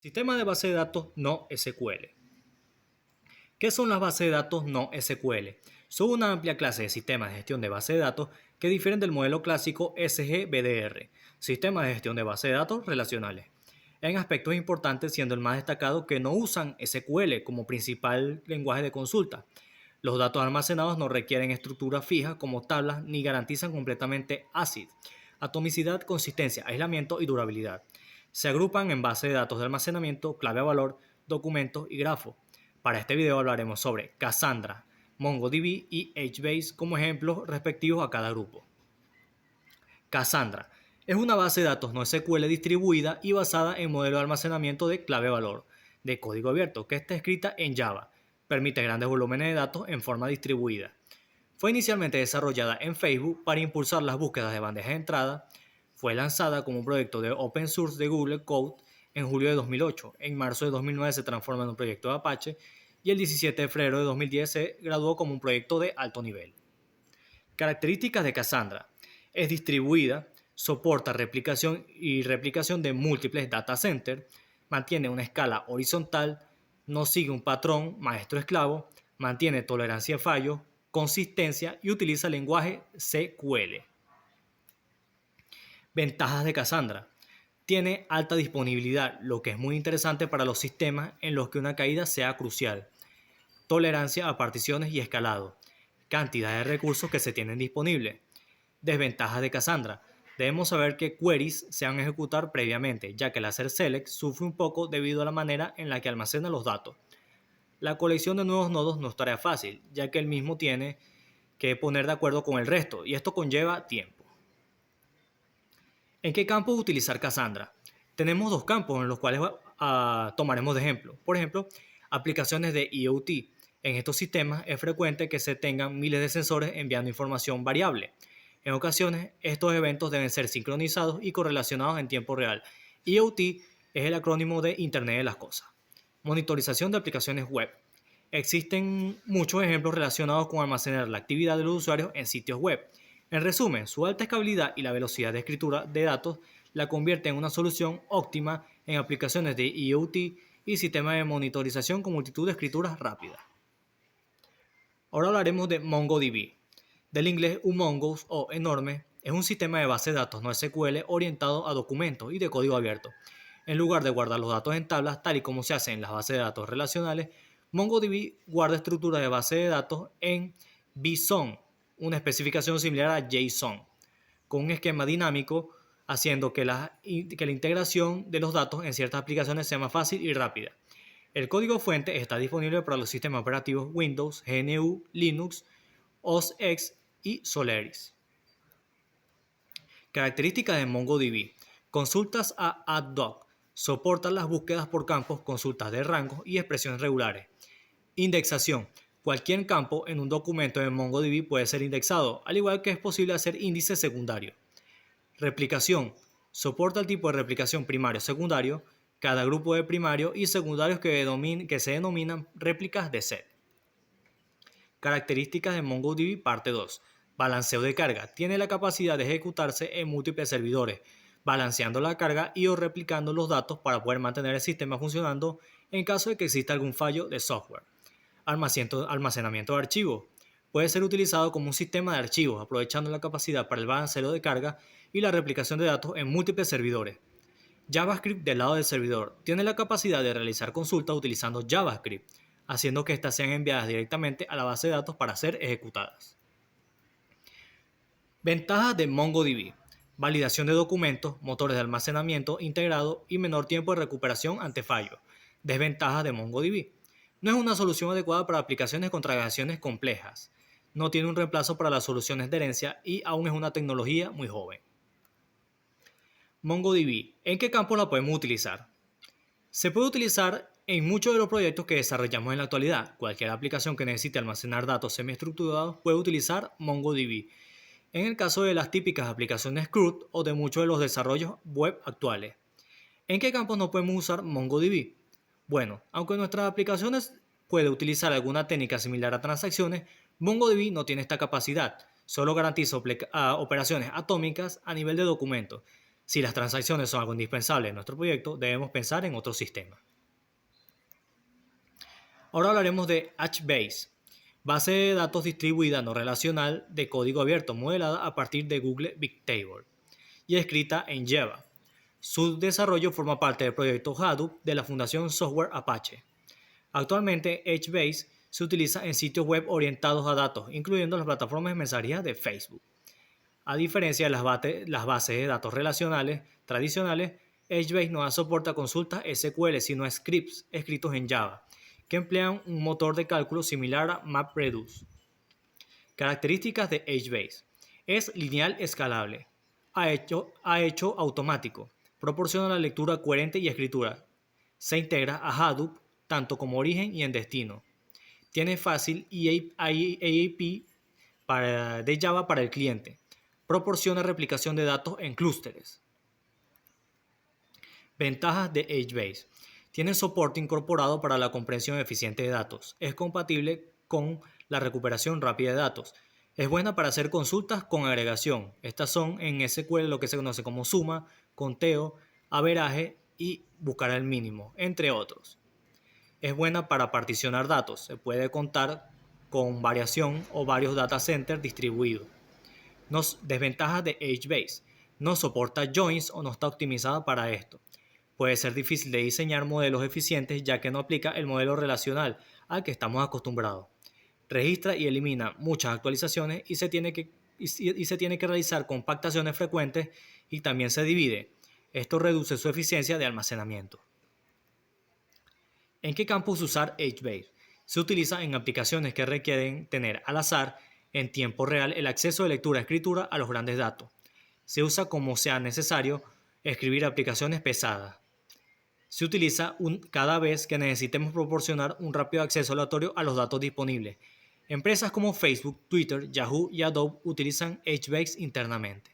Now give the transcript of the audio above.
Sistema de base de datos no SQL. ¿Qué son las bases de datos no SQL? Son una amplia clase de sistemas de gestión de base de datos que difieren del modelo clásico SGBDR, sistema de gestión de base de datos relacionales, en aspectos importantes siendo el más destacado que no usan SQL como principal lenguaje de consulta. Los datos almacenados no requieren estructuras fijas como tablas ni garantizan completamente ACID, atomicidad, consistencia, aislamiento y durabilidad. Se agrupan en base de datos de almacenamiento, clave a valor, documentos y grafos. Para este video hablaremos sobre Cassandra, MongoDB y HBase como ejemplos respectivos a cada grupo. Cassandra es una base de datos no SQL distribuida y basada en modelo de almacenamiento de clave valor de código abierto que está escrita en Java. Permite grandes volúmenes de datos en forma distribuida. Fue inicialmente desarrollada en Facebook para impulsar las búsquedas de bandeja de entrada. Fue lanzada como un proyecto de open source de Google Code en julio de 2008. En marzo de 2009 se transforma en un proyecto de Apache y el 17 de febrero de 2010 se graduó como un proyecto de alto nivel. Características de Cassandra. Es distribuida, soporta replicación y replicación de múltiples data centers, mantiene una escala horizontal, no sigue un patrón maestro-esclavo, mantiene tolerancia a fallos, consistencia y utiliza lenguaje SQL. Ventajas de Cassandra. Tiene alta disponibilidad, lo que es muy interesante para los sistemas en los que una caída sea crucial. Tolerancia a particiones y escalado. Cantidad de recursos que se tienen disponibles. Desventajas de Cassandra. Debemos saber que queries se van a ejecutar previamente, ya que el hacer select sufre un poco debido a la manera en la que almacena los datos. La colección de nuevos nodos no es tarea fácil, ya que el mismo tiene que poner de acuerdo con el resto, y esto conlleva tiempo. ¿En qué campos utilizar Cassandra? Tenemos dos campos en los cuales tomaremos de ejemplo. Por ejemplo, aplicaciones de IoT. En estos sistemas es frecuente que se tengan miles de sensores enviando información variable. En ocasiones, estos eventos deben ser sincronizados y correlacionados en tiempo real. IoT es el acrónimo de Internet de las Cosas. Monitorización de aplicaciones web. Existen muchos ejemplos relacionados con almacenar la actividad de los usuarios en sitios web. En resumen, su alta escalabilidad y la velocidad de escritura de datos la convierte en una solución óptima en aplicaciones de IoT y sistemas de monitorización con multitud de escrituras rápidas. Ahora hablaremos de MongoDB. Del inglés humongous o enorme, es un sistema de base de datos no SQL orientado a documentos y de código abierto. En lugar de guardar los datos en tablas, tal y como se hace en las bases de datos relacionales, MongoDB guarda estructuras de base de datos en BSON, una especificación similar a JSON, con un esquema dinámico, haciendo que la integración de los datos en ciertas aplicaciones sea más fácil y rápida. El código fuente está disponible para los sistemas operativos Windows, GNU, Linux, OS X y Solaris. Características de MongoDB. Consultas a AdDoc. Soporta las búsquedas por campos, consultas de rangos y expresiones regulares. Indexación. Cualquier campo en un documento de MongoDB puede ser indexado, al igual que es posible hacer índices secundarios. Replicación. Soporta el tipo de replicación primario-secundario, cada grupo de primarios y secundarios que se denominan réplicas de set. Características de MongoDB parte 2. Balanceo de carga. Tiene la capacidad de ejecutarse en múltiples servidores, balanceando la carga y o replicando los datos para poder mantener el sistema funcionando en caso de que exista algún fallo de software. Almacenamiento de archivos. Puede ser utilizado como un sistema de archivos, aprovechando la capacidad para el balanceo de carga y la replicación de datos en múltiples servidores. JavaScript del lado del servidor. Tiene la capacidad de realizar consultas utilizando JavaScript, haciendo que éstas sean enviadas directamente a la base de datos para ser ejecutadas. Ventajas de MongoDB. Validación de documentos, motores de almacenamiento integrado y menor tiempo de recuperación ante fallos. Desventajas de MongoDB. No es una solución adecuada para aplicaciones con transacciones complejas. No tiene un reemplazo para las soluciones de herencia y aún es una tecnología muy joven. MongoDB. ¿En qué campos la podemos utilizar? Se puede utilizar en muchos de los proyectos que desarrollamos en la actualidad. Cualquier aplicación que necesite almacenar datos semiestructurados puede utilizar MongoDB. En el caso de las típicas aplicaciones CRUD o de muchos de los desarrollos web actuales. ¿En qué campos no podemos usar MongoDB? Bueno, aunque nuestras aplicaciones puede utilizar alguna técnica similar a transacciones, MongoDB no tiene esta capacidad. Solo garantiza operaciones atómicas a nivel de documentos. Si las transacciones son algo indispensable en nuestro proyecto, debemos pensar en otro sistema. Ahora hablaremos de HBase, base de datos distribuida no relacional de código abierto modelada a partir de Google Bigtable y escrita en Java. Su desarrollo forma parte del proyecto Hadoop de la Fundación Software Apache. Actualmente, HBase se utiliza en sitios web orientados a datos, incluyendo las plataformas de mensajería de Facebook. A diferencia de las bases de datos relacionales tradicionales, HBase no soporta consultas SQL, sino scripts escritos en Java, que emplean un motor de cálculo similar a MapReduce. Características de HBase. Es lineal escalable. Ha hecho automático. Proporciona la lectura coherente y escritura. Se integra a Hadoop tanto como origen y en destino. Tiene fácil EAP de Java para el cliente. Proporciona replicación de datos en clústeres. Ventajas de HBase. Tiene soporte incorporado para la comprensión eficiente de datos. Es compatible con la recuperación rápida de datos. Es buena para hacer consultas con agregación. Estas son en SQL lo que se conoce como suma, conteo, averaje y buscar el mínimo, entre otros. Es buena para particionar datos. Se puede contar con variación o varios data centers distribuidos. Desventajas de HBase. No soporta joins o no está optimizada para esto. Puede ser difícil de diseñar modelos eficientes ya que no aplica el modelo relacional al que estamos acostumbrados. Registra y elimina muchas actualizaciones y se tiene que realizar compactaciones frecuentes y también se divide. Esto reduce su eficiencia de almacenamiento. ¿En qué campos usar HBase? Se utiliza en aplicaciones que requieren tener al azar en tiempo real el acceso de lectura a escritura a los grandes datos. Se usa como sea necesario escribir aplicaciones pesadas. Se utiliza cada vez que necesitemos proporcionar un rápido acceso aleatorio a los datos disponibles. Empresas como Facebook, Twitter, Yahoo y Adobe utilizan HBase internamente.